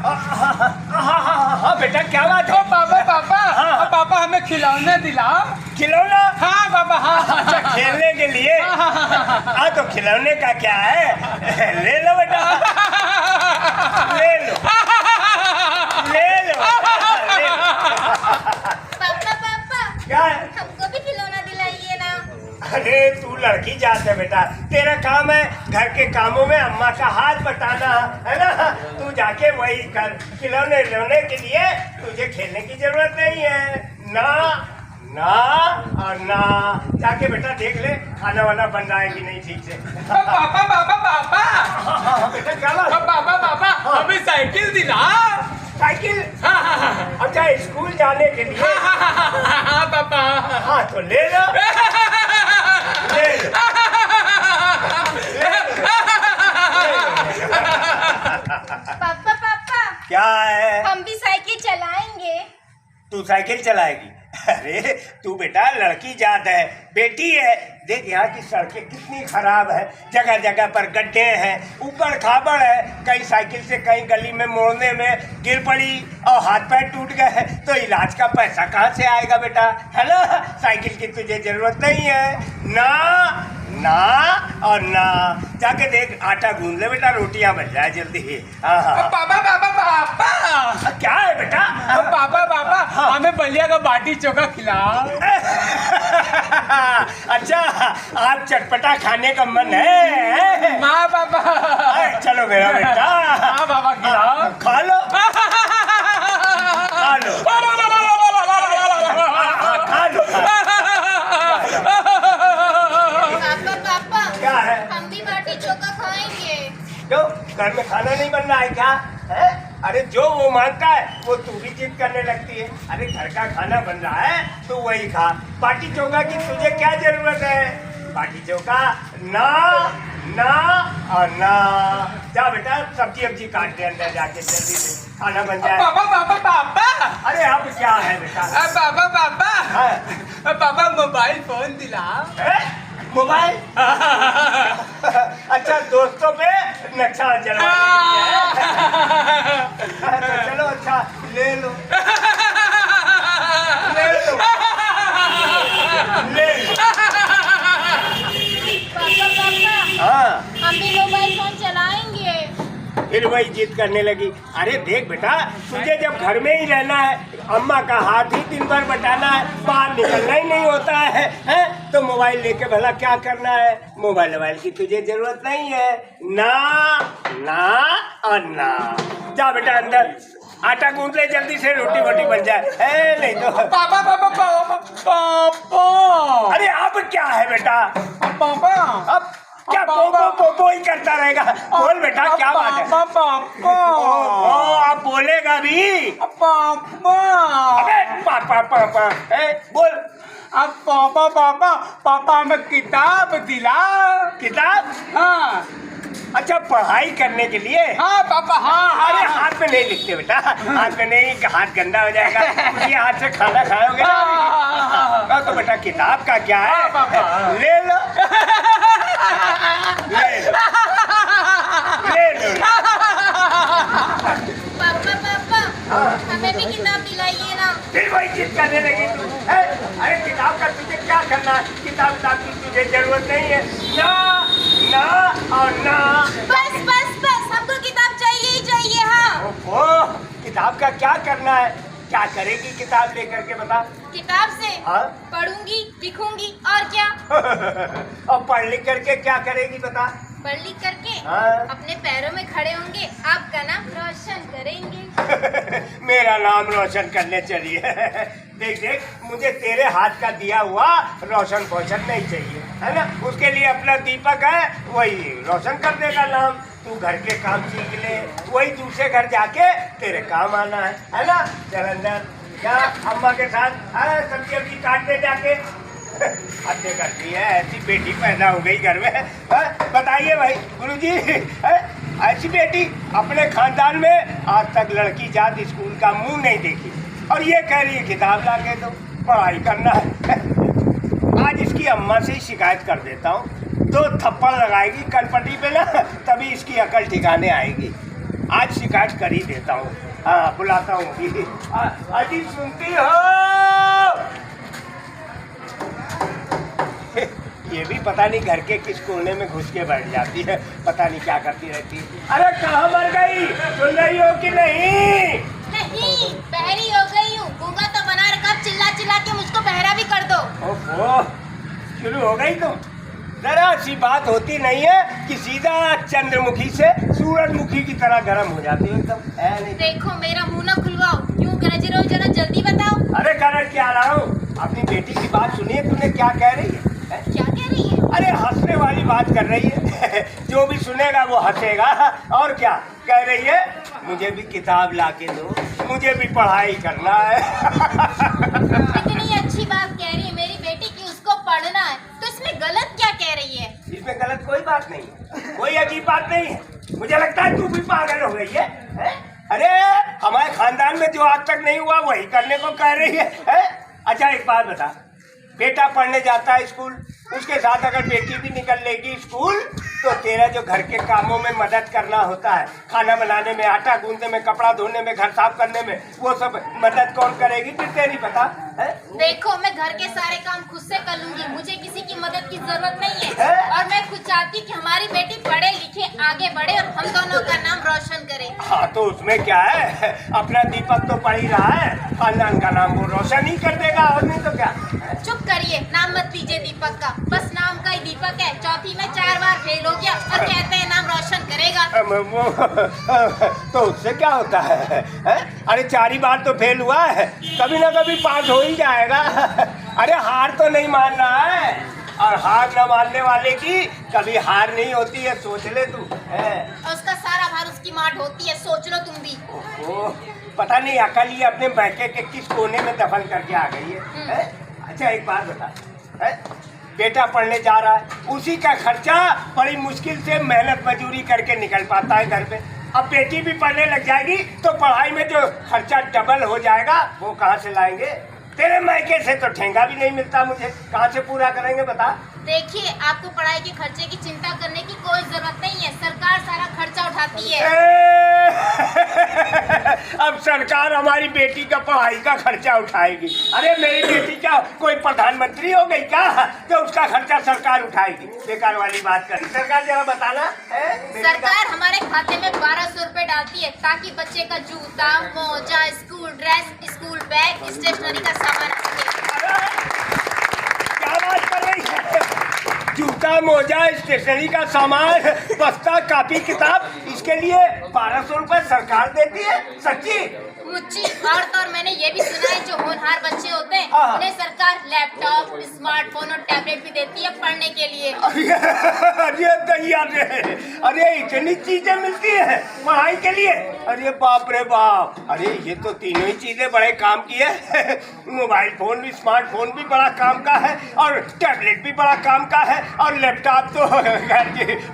हाँ बेटा क्या बात है? पापा हाँ। पापा हमें खिलौने दिलाओ। खिलौना? हाँ पापा हाँ। अच्छा खेलने के लिए? हाँ तो खिलौने का क्या है, ले लो बेटा, ले लो ले लो। पापा क्या है? हमको भी खिलौना दिलाइए ना। अरे तू लड़की जात है बेटा, तेरा काम है घर के कामों में अम्मा का हाथ बटाना, है ना? तू जाके वही कर। खिलौने लेने के लिए तुझे खेलने की जरूरत नहीं है। ना ना और ना। जाके बेटा देख ले खाना वाना बन रहा है कि नहीं ठीक से। पापा हाँ, बेटा क्या बात? पापा हमें साइकिल दिलाओ। साइकिल? अच्छा स्कूल जाने के लिए? हाँ पापा। हाँ तो ले लो ले लो। पापा क्या है? हम भी साइकिल चलाएंगे। तू साइकिल चलाएगी? अरे तू बेटा लड़की जात है, बेटी है। देख यहाँ की सड़कें कितनी खराब है, जगह जगह पर गड्ढे हैं, ऊपर खाबड़ है। कहीं साइकिल से कहीं गली में मोड़ने में गिर पड़ी और हाथ पैर टूट गए तो इलाज का पैसा कहाँ से आएगा बेटा, है ना? साइकिल की तुझे जरूरत नहीं है। ना ना और ना। जाके देख आटा गूंद ले बेटा, रोटियां बन जाए जल्दी। हाँ हाँ। पापा क्या है बेटा? पापा हमें बलिया का बाटी चोखा खिलाओ। अच्छा आज चटपटा खाने का मन है? हाँ पापा। चलो मेरा बेटा। हाँ पापा खिलाओ। खा लो खा लो खा लो। पापा क्या है? हम भी बाटी चोखा खाएंगे। क्यों घर में खाना नहीं बन रहा है क्या है? अरे जो वो मांगता है वो तू भी जिद करने लगती है। अरे घर का खाना बन रहा है तो वही खा। बाटी चोखा की तुझे क्या जरूरत है? बाटी चोखा ना ना और ना। जा बेटा सब्जी वब्जी काट दे अंदर जाके जल्दी से, खाना बन जाए। पापा अरे अब क्या है बेटा? पापा मोबाइल फोन दिलाओ। मोबाइल? अच्छा दोस्तों पे नक्शा जला तो चलो अच्छा ले लो ले लो ले लो। पापा हाँ हम भी मोबाइल फोन चलाएंगे। फिर वही जिद करने लगी। अरे देख बेटा तुझे जब घर में ही रहना है, अम्मा का हाथ ही दिन भर बटाना है, बाहर निकलना ही नहीं होता है, हैं? तो मोबाइल लेके भला क्या करना है? मोबाइल की तुझे जरूरत नहीं है। ना ना और ना। जा बेटा अंदर आटा गूंद ले जल्दी से, रोटी वोटी बन जाए। नहीं तो पापा अरे अब क्या है बेटा? पापा अब क्या पो ही करता रहेगा? बोल बेटा क्या बात है? पापा आप बोलेगा भी? पापा अबे पापा बोल। अब पापा हमें किताब दिला। किताब? हाँ अच्छा पढ़ाई करने के लिए? हाँ पापा हाँ। अरे हाथ में नहीं लिखते बेटा, हाथ में नहीं, हाथ गंदा हो जाएगा। उसी हाथ से खाना खाओगे ना। तो बेटा किताब का क्या है? ले लो ले लो ले लो। पापा हमें भी किताब दिलाइए ना। फिर वही जिद करने लगी तू, है? अरे किताब का तुझे क्या करना है? किताब की तुझे जरूरत नहीं है। ना ना और ना। बस हमको किताब चाहिए ही चाहिए। हाँ ओहो किताब का क्या करना है? क्या करेगी किताब लेकर के बता? किताब से हाँ? पढ़ूंगी लिखूंगी और क्या। और पढ़ लिख करके क्या करेगी बता? पढ़ लिख करके हाँ? अपने पैरों में खड़े होंगे, आपका नाम रोशन करेंगे। मेरा नाम रोशन करने चलिए। देख देख मुझे तेरे हाथ का दिया हुआ रोशन पोशन नहीं चाहिए, है ना? उसके लिए अपना दीपक है, वही रोशन कर देगा नाम। तू घर के काम सीख ले, वही दूसरे घर जाके तेरे काम आना है ना? चल अंदर क्या अम्मा के साथ सब्जी वब्जी काटने जाके। हत्या करती है, ऐसी बेटी पैदा हो गई घर में। बताइए भाई गुरुजी, ऐसी बेटी अपने खानदान में आज तक लड़की जात स्कूल का मुंह नहीं देखी, और ये कह रही है किताब ला के दो, पढ़ाई करना है। आज इसकी अम्मा से ही शिकायत कर देता हूँ, 2 थप्पड़ लगाएगी कनपटी पे ना, तभी इसकी अकल ठिकाने आएगी। आज शिकायत कर ही देता हूँ। हाँ, बुलाता हूँ अभी। अजी सुनती हो? ये भी पता नहीं घर के किस कोने में घुस के बैठ जाती है, पता नहीं क्या करती रहती है। अरे कहाँ मर गई, सुन रही हो कि नहीं? नहीं, बहरी हो गई हूँ। गूंगा तो बना रखा, चिल्ला चिल्ला के मुझको बहरा भी कर दो। ओहो, शुरू हो गई तुम। जरा सी बात होती नहीं है कि सीधा चंद्रमुखी से सूरजमुखी की तरह गर्म हो जाती है एकदम। है नहीं? देखो मेरा मुंह ना खुलवाओ, क्यों गरज रहे हो, जरा जल्दी बताओ। अरे गरज क्या रहा हूँ, अपनी बेटी की बात सुनिए, तूने क्या कह रही है? क्या कह रही है? अरे हंसने वाली बात कर रही है। जो भी सुनेगा वो हंसेगा। और क्या कह रही है? मुझे भी किताब ला के दो, मुझे भी पढ़ाई करना है। इतनी अच्छी बात कह रही है मेरी बेटी की उसको पढ़ना है, तो इसमें गलत क्या कह रही है? इसमें गलत कोई बात नहीं है, कोई अजीब बात नहीं है। मुझे लगता है तू भी पागल हो गई है? अरे हमारे खानदान में जो आज तक नहीं हुआ वही करने को कह रही है? अच्छा एक बात बता, बेटा पढ़ने जाता है स्कूल, उसके साथ अगर बेटी भी निकल लेगी स्कूल, तो तेरा जो घर के कामों में मदद करना होता है, खाना बनाने में, आटा गूंदने में, कपड़ा धोने में, घर साफ करने में, वो सब मदद कौन करेगी फिर तेरी बता? देखो मैं घर के सारे काम खुद से कर लूंगी, मुझे किसी की मदद की जरूरत नहीं है। और मैं खुद चाहती कि हमारी बेटी पढ़े लिखे आगे बढ़े और हम दोनों का नाम रोशन करे। हाँ तो उसमें क्या है, अपना दीपक तो पढ़ ही रहा है, खानदान का नाम वो रोशन ही कर देगा, और नहीं तो क्या। चुप करिए, नाम मत लीजिए दीपक का, बस नाम का ही दीपक है। चौथी में 4 बार फेल हो गया और कहते हैं नाम रोशन करेगा। तो उससे क्या होता है? अरे 4 ही बार तो फेल हुआ है, कभी ना कभी पास हो ही जाएगा। अरे हार तो नहीं मान रहा है, और हार न मानने वाले की कभी हार नहीं होती है, सोच ले तू। और उसका सारा भार उसकी माँ ढोती है, सोच लो तुम भी। ओहो, पता नहीं अकल ये अपने बैके के किस कोने में दफन करके आ गई है? अच्छा एक बात बता, बेटा पढ़ने जा रहा है, उसी का खर्चा बड़ी मुश्किल से मेहनत मजदूरी करके निकल पाता है घर पे। अब बेटी भी पढ़ने लग जाएगी तो पढ़ाई में जो खर्चा डबल हो जाएगा वो कहाँ से लाएंगे? तेरे मायके से तो ठेंगा भी नहीं मिलता, मुझे कहाँ से पूरा करेंगे बता? देखिए आपको पढ़ाई के खर्चे की चिंता करने की कोई जरूरत नहीं है, सरकार सारा खर्चा उठाती है। अब सरकार हमारी बेटी का पढ़ाई का खर्चा उठाएगी? अरे मेरी बेटी क्या कोई प्रधानमंत्री हो गई क्या तो उसका खर्चा सरकार उठाएगी? बेकार वाली बात करी। सरकार जरा बताना। सरकार हमारे खाते में 1200 रुपए डालती है ताकि बच्चे का जूता, मोजा, school dress, school bag, stationery का सामान। क्या बात कर रही है? जूता, मोजा, स्टेशनरी का सामान, बस्ता, कॉपी, किताब, इसके लिए 1200 रुपए सरकार देती है? सच्ची? मुच्ची, और मैंने ये भी सुना है जो होनहार बच्चे होते हैं उन्हें सरकार लैपटॉप, स्मार्टफोन और टैबलेट भी देती है पढ़ने के लिए। अरे दैया रे, अरे इतनी चीजें मिलती है पढ़ाई के लिए? अरे बाप रे बाप, अरे ये तो तीनों ही चीजें बड़े काम की है। मोबाइल फोन भी, स्मार्टफोन भी बड़ा काम का है, और टैबलेट भी बड़ा काम का है, और लैपटॉप तो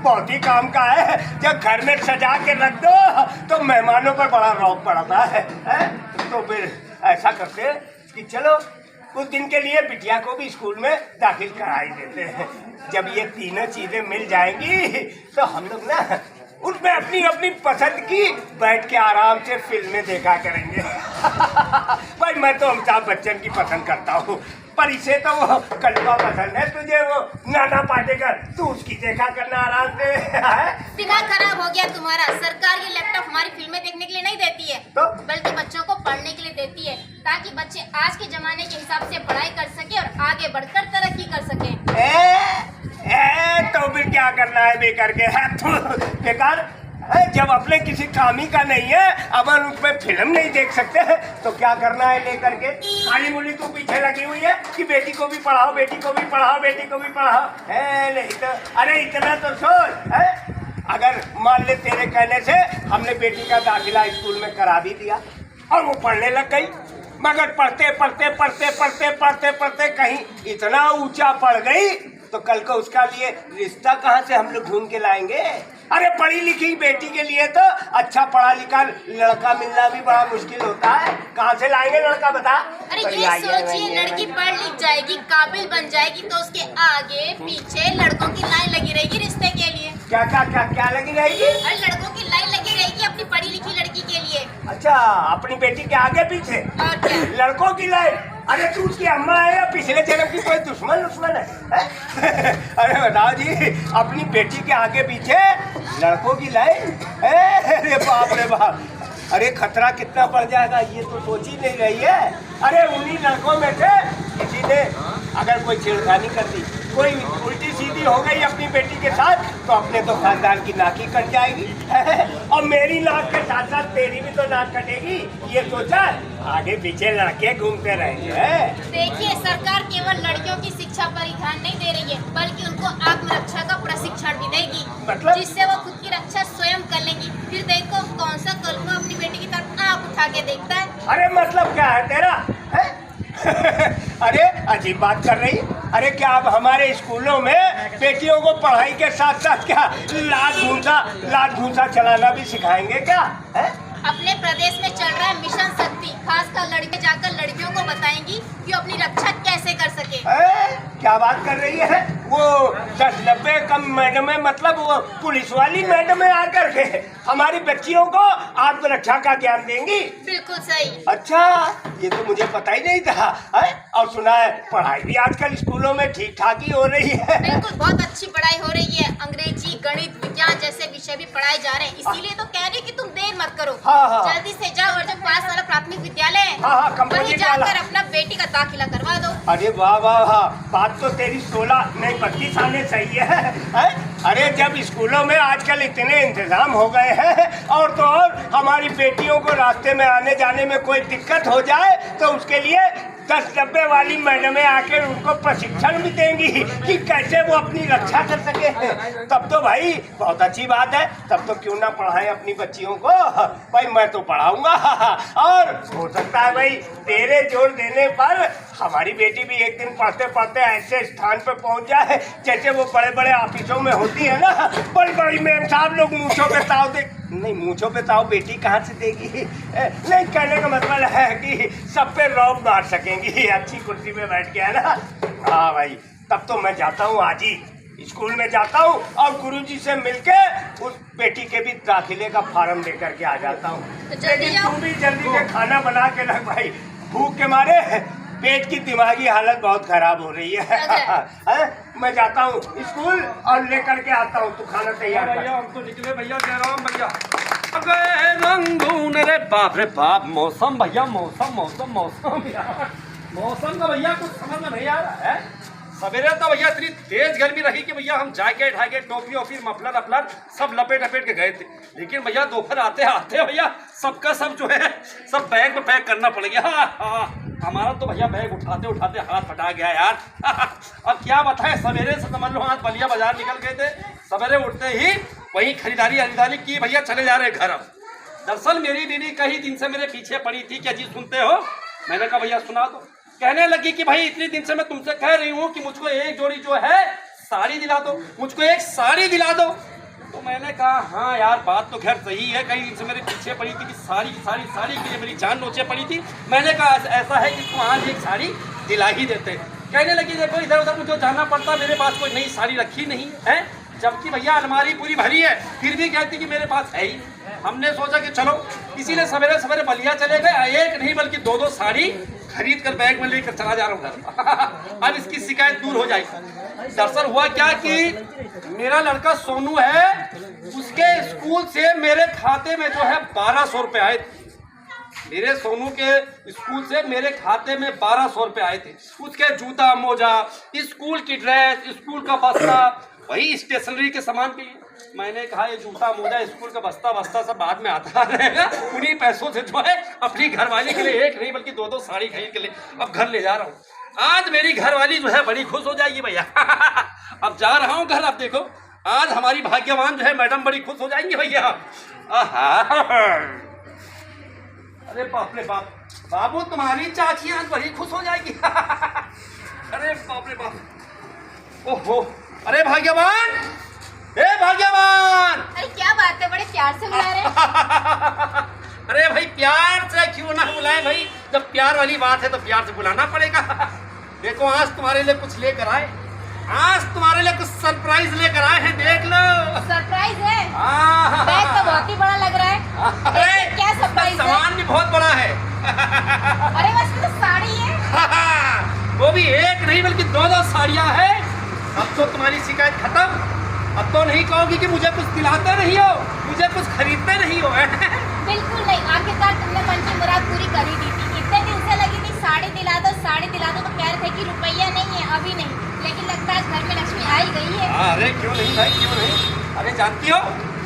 बहुत ही काम का है। जब घर में सजा के रख दो तो मेहमानों पर बड़ा रौब पड़ता है। तो फिर ऐसा करते कि चलो कुछ दिन के लिए बिटिया को भी स्कूल में दाखिल करा ही देते हैं। जब ये तीनों चीजें मिल जाएंगी तो हम लोग ना उसमें अपनी अपनी पसंद की बैठ के आराम से फिल्में देखा करेंगे। भाई मैं तो अमिताभ बच्चन की पसंद करता हूँ, पर इसे तो वो कलवा पसंद है, तुझे वो नाना पाटेकर, तू उसकी देखा करना आराम से। दिमाग खराब हो गया तुम्हारा। सरकार ये लैपटॉप हमारी फिल्में देखने के लिए नहीं देती है तो? बल्कि बच्चों को पढ़ने के लिए देती है, ताकि बच्चे आज के जमाने के हिसाब से पढ़ाई कर सके और आगे बढ़कर तरक्की कर सके। तो फिर क्या करना है बेकार के? बेकार जब अपने किसी काम ही का नहीं है, अपन उसमें फिल्म नहीं देख सकते हैं तो क्या करना है लेकर के? खाली मुली तू पीछे लगी हुई है कि बेटी को भी पढ़ाओ, बेटी को भी पढ़ाओ, बेटी को भी पढ़ाओ। नहीं तो अरे इतना तो सोच, अगर मान ले तेरे कहने से हमने बेटी का दाखिला स्कूल में करा भी दिया और वो पढ़ने लग गई, मगर पढ़ते पढ़ते पढ़ते पढ़ते पढ़ते पढ़ते कहीं इतना ऊंचा पढ़ गई तो कल को उसका लिए रिश्ता कहाँ से हम लोग ढूंढ के लाएंगे? अरे पढ़ी लिखी बेटी के लिए तो अच्छा पढ़ा लिखा लड़का मिलना भी बड़ा मुश्किल होता है। कहाँ से लाएंगे लड़का बता? अरे ये सोचिए, लड़की पढ़ लिख जाएगी, काबिल बन जाएगी तो उसके आगे पीछे लड़कों की लाइन लगी रहेगी रिश्ते के लिए। क्या क्या क्या क्या लगी रहेगी? अरे लड़कों की लाइन लगी रहेगी अपनी पढ़ी लिखी लड़की के लिए। अच्छा, अपनी बेटी के आगे पीछे और क्या? लड़कों की लाइन। अरे तू उसकी अम्मा है या पिछले जन्म की कोई दुश्मन है? अरे बताओ जी, अपनी बेटी के आगे पीछे लड़कों की लाइन। अरे बाप रे बाप, अरे खतरा कितना पड़ जाएगा ये तो सोच ही नहीं रही है। अरे उन्हीं लड़कों में से किसी ने अगर कोई छेड़खानी कर दी, कोई उल्टी सीधी हो गई अपनी बेटी के साथ, तो अपने तो खानदान की नाक ही कट जाएगी। और मेरी नाक के साथ साथ तेरी भी तो नाक कटेगी। ये सोचा, आगे पीछे लड़के घूमते रहेंगे। देखिए, सरकार केवल लड़कियों की शिक्षा पर ही ध्यान नहीं दे रही है, बल्कि उनको आत्मरक्षा का प्रशिक्षण भी देगी, मतलब? जिससे वो खुद की रक्षा स्वयं कर लेंगी। फिर देखो कौन सा कल को अपनी बेटी की तरफ आँख उठा के देखता है। अरे मतलब क्या है तेरा है? अरे अजीब बात कर रही। अरे क्या अब हमारे स्कूलों में बेटियों को पढ़ाई के साथ साथ क्या लात घूंसा चलाना भी सिखाएंगे क्या है? अपने प्रदेश में चल रहा है मिशन शक्ति, खासकर लड़के जाकर लड़कियों को बताएंगी कि वो अपनी रक्षा कैसे कर सके। क्या बात कर रही है? वो 10-90 कम मैडमें, मतलब वो पुलिस वाली मैडमें आकर के हमारी बच्चियों को आत्मरक्षा का ज्ञान देंगी। बिल्कुल सही। अच्छा, ये तो मुझे पता ही नहीं था है? और सुना है पढ़ाई भी आजकल स्कूलों में ठीक ठाक ही हो रही है। बिल्कुल, बहुत अच्छी पढ़ाई हो रही है। अंग्रेजी, गणित, विज्ञान जैसे विषय भी पढ़ाए जा रहे हैं। इसीलिए तो कह रही कि तुम देर मत करो। हाँ। जल्दी से जाओ और जो पास वाला प्राथमिक विद्यालय है, हाँ, वहीं जाकर अपना बेटी का दाखिला करवा दो। अरे वाह वाह वाह, बात तो तेरी 16 नहीं 32 आने सही है? अरे जब स्कूलों में आजकल इतने इंतजाम हो गए हैं, और तो और हमारी बेटियों को रास्ते में आने जाने में कोई दिक्कत हो जाए तो उसके लिए 10-90 वाली मैडमें आकर उनको प्रशिक्षण भी देंगी कि कैसे वो अपनी रक्षा कर सके। तब तो भाई बहुत अच्छी बात है। तब तो क्यों ना पढ़ाएं अपनी बच्चियों को। भाई मैं तो पढ़ाऊंगा, और हो सकता है भाई तेरे जोर देने पर हमारी बेटी भी एक दिन पढ़ते पढ़ते ऐसे स्थान पे पहुंच जाए जैसे वो बड़े बड़े ऑफिसों में होती है ना, बड़ी बड़ी मैम साहब लोग मूंछों पे ताव दे। नहीं, मूंछों पे ताव बेटी कहाँ से देगी? नहीं, कहने का मतलब है कि सब पे रौब मार सकेंगी अच्छी कुर्सी में बैठ के, है ना? हाँ भाई, तब तो मैं जाता हूँ, आज ही स्कूल में जाता हूँ और गुरुजी से मिलके उस बेटी के भी दाखिले का फार्म लेकर के आ जाता हूँ। लेकिन तू भी जल्दी से खाना बना के रख भाई, भूख के मारे पेट की दिमागी हालत बहुत खराब हो रही है। मैं जाता हूँ स्कूल और लेकर के आता हूँ, तू खाना तैयार कर। भैया हम तो निकले भैया, कह रहा हूँ भैया। गए रंगून, रे बाप मौसम भैया, मौसम यार, मौसम का भैया कुछ समझ में नहीं आ रहा है। सवेरे तो भैया इतनी तेज गर्मी रही कि भैया हम जैकेट टोपी और फिर मफलर सब लपेट के गए थे। लेकिन भैया दोपहर आते आते भैया सबका सब जो है सब बैग में पैक करना पड़ गया। हमारा तो भैया बैग उठाते उठाते हाथ फटा गया यार। अब क्या बताएं, सवेरे से समझ लो आज बलिया बाजार निकल गए थे। सवेरे उठते ही वही खरीदारी की भैया, चले जा रहे घर। अब दरअसल मेरी बीवी कई दिन से मेरे पीछे पड़ी थी कि अजी सुनते हो। मैंने कहा भैया सुना दो। कहने लगी कि भाई इतने दिन से मैं तुमसे कह रही हूँ कि मुझको एक जोड़ी जो है साड़ी दिला दो, मुझको एक साड़ी दिला दो। तो मैंने कहा हाँ यार, बात तो खैर सही है। कई दिन से मेरे पीछे पड़ी थी कि साड़ी के लिए मेरी जान नोचे पड़ी थी। मैंने कहा ऐसा है कि तुम आज एक साड़ी दिला ही देते। कहने लगी देखो इधर उधर मुझे जाना पड़ता, मेरे पास कोई नई साड़ी रखी नहीं है। जबकि भैया अलमारी पूरी भरी है, फिर भी कहती कि मेरे पास है ही। हमने सोचा कि चलो, इसीलिए सवेरे सवेरे बलिया चले गए। एक नहीं बल्कि दो साड़ी खरीद कर बैग में लेकर चला जा रहा हूँ घर। अब इसकी शिकायत दूर हो जाएगी। दरअसल हुआ क्या कि मेरा लड़का सोनू है, उसके स्कूल से मेरे खाते में जो है 1200 रुपये आए थे। मेरे सोनू के स्कूल से मेरे खाते में 1200 रुपये आए थे। उसके जूता मोजा, स्कूल की ड्रेस, स्कूल का बस्ता, वही स्टेशनरी के सामान के लिए। मैंने कहा ये जूता मोजा, स्कूल का बस्ता सब बाद में आता रहेगा। उन्हीं पैसों से जो है अपनी घरवाली के लिए एक नहीं बल्कि दो साड़ी खरीद के लिए अब घर ले जा रहा हूँ। आज मेरी घरवाली जो है बड़ी खुश हो जाएगी भैया। अब जा रहा हूँ घर। अब देखो आज हमारी भाग्यवान जो है मैडम बड़ी खुश हो जाएंगी भैया। अरे बाप रे बाप, बाबू तुम्हारी चाची आज बड़ी खुश हो जाएगी। अरे बाप रे बाप, ओहो, अरे भाग्यवान, ए भाग्यवान। अरे क्या बात है, बड़े प्यार से बुला रहे हैं। अरे भाई प्यार से क्यों ना बुलाए भाई, जब प्यार वाली बात है तो प्यार से बुलाना पड़ेगा। देखो आज तुम्हारे लिए कुछ लेकर आए। आज तुम्हारे लिए कुछ सरप्राइज लेकर आए हैं, देख लो। सरप्राइज है? हाँ। बैग तो बहुत ही बड़ा लग रहा है। अरे क्या सरप्राइज है? सामान भी बहुत बड़ा है। अरे बस तो साड़ी है। वो भी एक नहीं बल्कि दो साड़ियाँ हैं। अब तो तुम्हारी शिकायत खत्म। अब तो नहीं कहोगी कि मुझे कुछ दिलाते नहीं हो, मुझे कुछ खरीदते नहीं हो। बिल्कुल नहीं, आखिरकार तुमने मन की मुराद पूरी कर ही दी थी। कितने दिन से लगी थी साड़ी दिला दो तो कह रहे थे कि रुपया नहीं है, अभी नहीं, लेकिन लगता है घर में लक्ष्मी आ ही गई है। अरे क्यों नहीं भाई, क्यों नहीं। अरे जानती हो,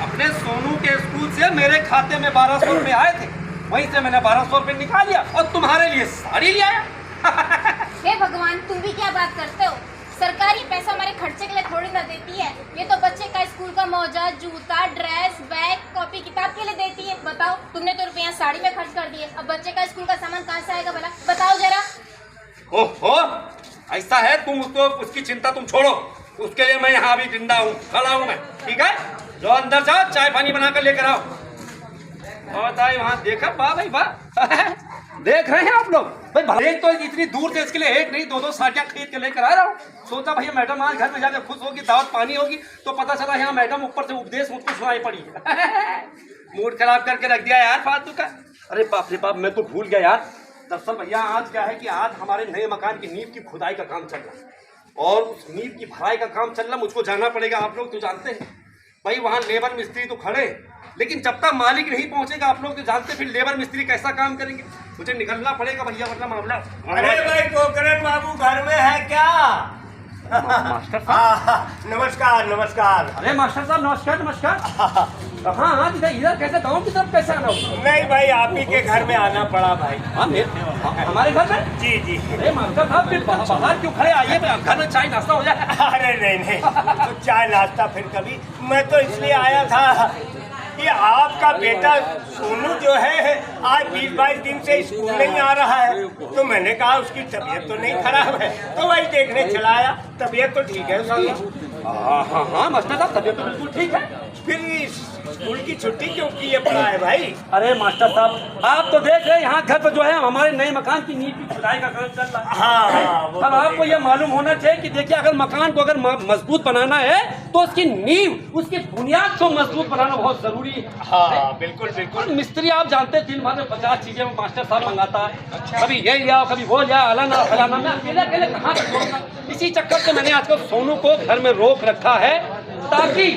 अपने सोनू के स्कूल से मेरे खाते में 1200 रुपए आए थे, वहीं से मैंने 1200 रुपए निकाल लिया और तुम्हारे लिए साड़ी ले आया। हे भगवान, तुम भी क्या बात करते हो। सरकारी पैसा हमारे खर्चे के लिए थोड़ी ना देती है, ये तो बच्चे का स्कूल का मौजा, जूता, ड्रेस, बैग, कॉपी, किताब के लिए देती है। बताओ, तुमने तो रुपया साड़ी में खर्च कर दिए, अब बच्चे का स्कूल का सामान कहाँ से आएगा भला, बताओ जरा। ओहो, ऐसा है, तुम उसको उसकी चिंता तुम छोड़ो, उसके लिए मैं यहाँ अभी जिंदा हूँ, खड़ा हूँ मैं, ठीक है। जो अंदर जाओ, चाय पानी बना कर लेकर आओ। और बताइए वहाँ देखा, वाह भाई वाह। देख रहे हैं आप लोग भाई, एक तो इतनी दूर से इसके लिए एक नहीं दो साड़ियाँ खरीद के लेकर आ रहा हूँ। सोचा भैया मैडम आज घर में जाकर खुश होगी, दावत पानी होगी, तो पता चला यहाँ मैडम ऊपर से उपदेश मुझको सुनाई पड़ी। मूड खराब करके रख दिया यार फालतू का। अरे बाप रे बाप, मैं तो भूल गया यार। दरअसल भैया आज क्या है कि आज हमारे नए मकान की नींव की खुदाई का काम चल रहा है और उस नींव की भराई का काम चल रहा, मुझको जाना पड़ेगा। आप लोग तो जानते हैं भाई, वहाँ लेबर मिस्त्री तो खड़े, लेकिन जब तक मालिक नहीं पहुंचेगा, आप लोग तो जानते, फिर लेबर मिस्त्री कैसा काम करेंगे। मुझे निकलना पड़ेगा भैया, वरना मामला। अरे भाई गोकरण बाबू घर में है क्या? मास्टर साहब नमस्कार नमस्कार। अरे मास्टर साहब नमस्कार नमस्कार। हाँ हाँ, इधर कैसे, गाँव की तरफ कैसे आना होगा? नहीं भाई, आप ही के घर में आना पड़ा भाई। हमारे घर में? जी जी। अरे मास्टर साहब फिर बाहर क्यों खड़े, आइए घर में चाय नाश्ता हो जाए। अरे नहीं, तो चाय नाश्ता फिर कभी। मैं तो इसलिए आया था कि आपका बेटा सोनू जो है आज 20-22 दिन से स्कूल नहीं आ रहा है, तो मैंने कहा उसकी तबीयत तो नहीं खराब है, तो वही देखने चला आया। तबीयत तो ठीक है उसकी? हाँ मास्टर साहब, तबीयत तो बिल्कुल ठीक है। फिर स्कूल की छुट्टी क्यों की पड़ा है भाई? अरे मास्टर साहब, आप तो देख रहे हैं यहाँ घर पर जो है हमारे नए मकान की नींव की खुदाई का काम चल रहा है। हाँ, अब आपको ये मालूम होना चाहिए कि देखिए, अगर मकान को अगर मजबूत बनाना है तो उसकी नींव, उसकी बुनियाद को मजबूत बनाना बहुत जरूरी है। हाँ बिल्कुल बिल्कुल। मिस्त्री आप जानते हैं दिन भर में 50 चीजें मास्टर साहब मंगाता है, कभी ये लिया कभी वो लिया, अलाना फलाना, मैं अकेले अकेले कहाँ तक करूँगा। इसी चक्कर से मैंने आजकल सोनू को घर में रोक रखा है, ताकि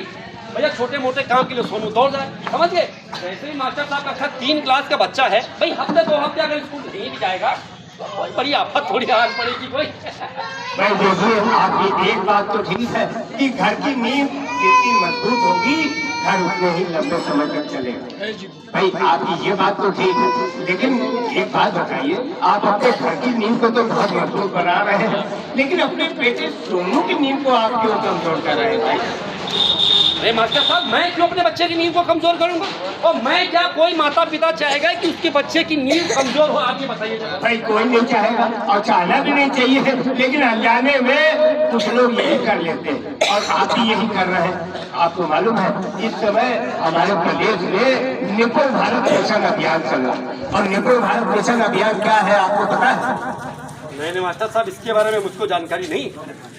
भैया छोटे मोटे काम के लिए सोनू दौड़ जाए, समझ गए। वैसे ही मास्टर साहब का 3 क्लास का बच्चा है भाई, हफ्ते 2 हफ्ते अगर स्कूल नहीं भी जाएगा कोई बड़ी आफत थोड़ी आन पड़ेगी कोई। भाई देखिए, आपकी एक बात तो ठीक है कि घर की नींव जितनी मजबूत होगी, घर उतने ही लंबे समय तक चलेगा। भाई आपकी ये बात तो ठीक है, लेकिन एक बात बताइए, आप अपने घर की नींव को तो बहुत मजबूत बना रहे हैं, लेकिन अपने बेटे सोनू की नींव को आप क्यों कमजोर कर रहे हैं भाई? अरे मास्टर साहब, मैं क्यों अपने बच्चे की नींव को कमजोर करूंगा? और मैं क्या, कोई माता पिता चाहेगा कि उसके बच्चे की नींव कमजोर हो? आप ये बताइए। भाई कोई नहीं चाहेगा और चाहना भी नहीं चाहिए, लेकिन अनजाने में कुछ लोग यही कर लेते हैं और आप भी यही कर रहे हैं। आपको मालूम है इस समय हमारे प्रदेश में निपुण भारत पोषण अभियान चल रहा है, और निपुण भारत पोषण अभियान क्या है आपको पता है? नहीं मास्टर साहब, इसके बारे में मुझको जानकारी नहीं।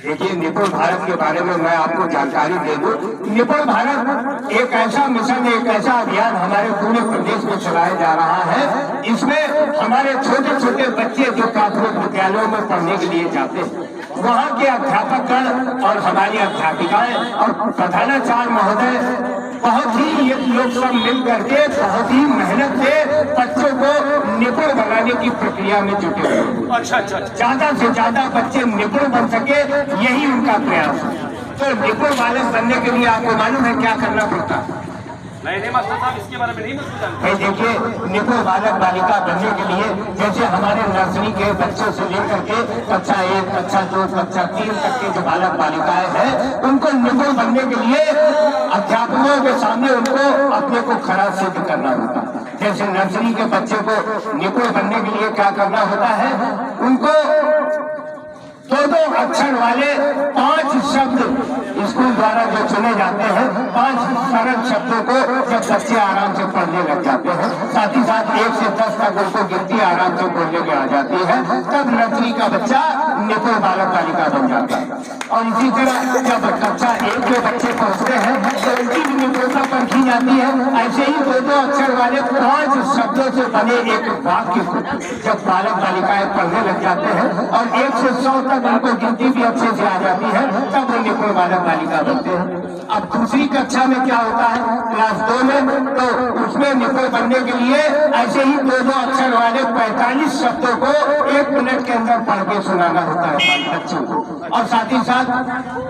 देखिए, निपुण भारत के बारे में मैं आपको जानकारी दे दूं। निपुण भारत एक ऐसा मिशन, एक ऐसा अभियान हमारे पूरे प्रदेश में चलाया जा रहा है। इसमें हमारे छोटे छोटे बच्चे जो प्राथमिक विद्यालयों में पढ़ने के लिए जाते हैं, वहाँ के अध्यापकगण और हमारी अध्यापिकाएं और प्रधानाचार्य महोदय बहुत ही ये लोग सब मिल करके बहुत ही मेहनत से बच्चों को निपुण बनाने की प्रक्रिया में जुटे हुए हैं। अच्छा, ज्यादा से ज्यादा बच्चे निपुण बन सके, यही उनका प्रयास है। तो निपुण बालक बनने के लिए आपको मालूम है क्या करना पड़ता है? नहीं मास्टर साहब, इसके बारे में नहीं मुझको जानकारी। भाई देखिए, निपुण बालक बालिका बनने के लिए जैसे हमारे नर्सरी के बच्चों से लेकर के कक्षा 1, कक्षा 2, कक्षा 3 तक के जो बालक बालिकाएं हैं, उनको निपुण बनने के लिए अध्यापकों के सामने उनको अपने को खरा सिद्ध करना होता है। जैसे नर्सरी के बच्चे को निपुण बनने के लिए क्या करना होता है, उनको 2-2 अक्षर वाले 5 शब्द स्कूल द्वारा जो चुने जाते हैं 5 सरल शब्दों को जब बच्चे आराम से पढ़ने लग जाते हैं, साथ ही साथ 1 से 10 तक उनको गिनती आराम से बोलने में आ जाती है, तब नर्सरी का बच्चा निपुण बालक बालिका बन जाता है। और इसी तरह जब कक्षा 1 के बच्चे पहुंचते हैं तो उनकी भी निपुणता परखी जाती है। ऐसे ही 2-2 अक्षर वाले 5 शब्दों से बने एक वाक्य को जब बालक बालिकाएं पढ़ने लग जाते हैं और 1 से 100 तक उनको गिनती भी अच्छे से आ जाती है, तब वो निपुण बालक बालिका बनते हैं। अब दूसरी कक्षा में क्या होता है, क्लास 2 में, तो उसमें निपुण बनने के लिए ऐसे ही 2-2 अक्षर वाले 45 शब्दों को 1 मिनट के अंदर पढ़ के सुनाना होता है बच्चों को। और साथ ही साथ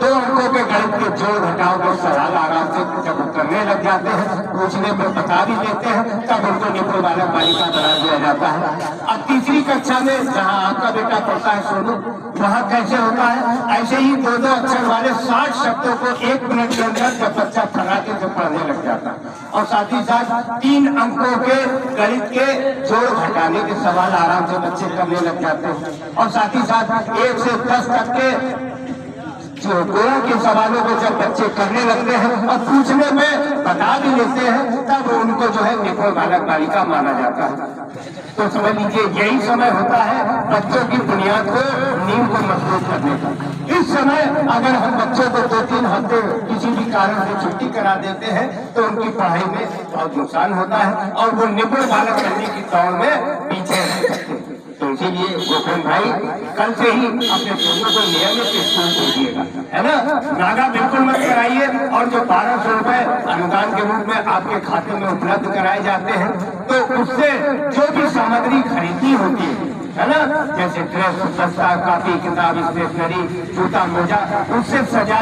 2 अंकों के गणित के जोड़ घटाव के सवाल आराम से जब करने लग जाते हैं, पूछने पर बता भी देते हैं, तब उनको निपुण बालक बालिका बना दिया जाता है। अब तीसरी कक्षा में जहाँ आपका बेटा पढ़ता है सोनू, वहाँ कैसे होता है, ऐसे ही 2-2 अक्षर वाले 60 शब्दों को 1 मिनट के अंदर जब बच्चा फराते से पढ़ने लग जाता है। और साथ ही साथ 3 अंकों के गणित के जोड़ घटाने के सवाल आराम से बच्चे करने लग जाते हैं। और साथ ही साथ 1 से 10 तक के जो गुणा के सवालों को जब बच्चे करने लगते हैं और पूछने में बता भी लेते हैं, तब उनको जो है निपुण बालक बालिका माना जाता है। तो समझ लीजिए यही समय होता है बच्चों की बुनियाद को, नींव को मजबूत करने का। इस समय अगर हम बच्चों को 2-3 हफ्ते किसी भी कारण से छुट्टी करा देते हैं तो उनकी पढ़ाई में बहुत नुकसान होता है और वो निपुण बालक बनने की दौड़ में पीछे रह सकते हैं। तो इसीलिए गोपन भाई कल से ही अपने बच्चों को नियमित स्कूल भेजिएगा, है ना। नागा बिल्कुल मत कराइए। और जो 1200 रुपए अनुदान के रूप में आपके खाते में उपलब्ध कराए जाते हैं, तो उससे जो भी सामग्री खरीदनी होती है ना, जैसे ड्रेस, दस्ता, कॉपी, किताब, स्टेशनरी, जूता, मोजा, उससे सजा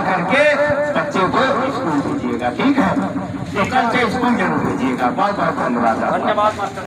करके बच्चे को स्कूल भेजिएगा, ठीक है। तो कल से स्कूल जरूर भेजिएगा। बहुत बहुत धन्यवाद। धन्यवाद मास्टर।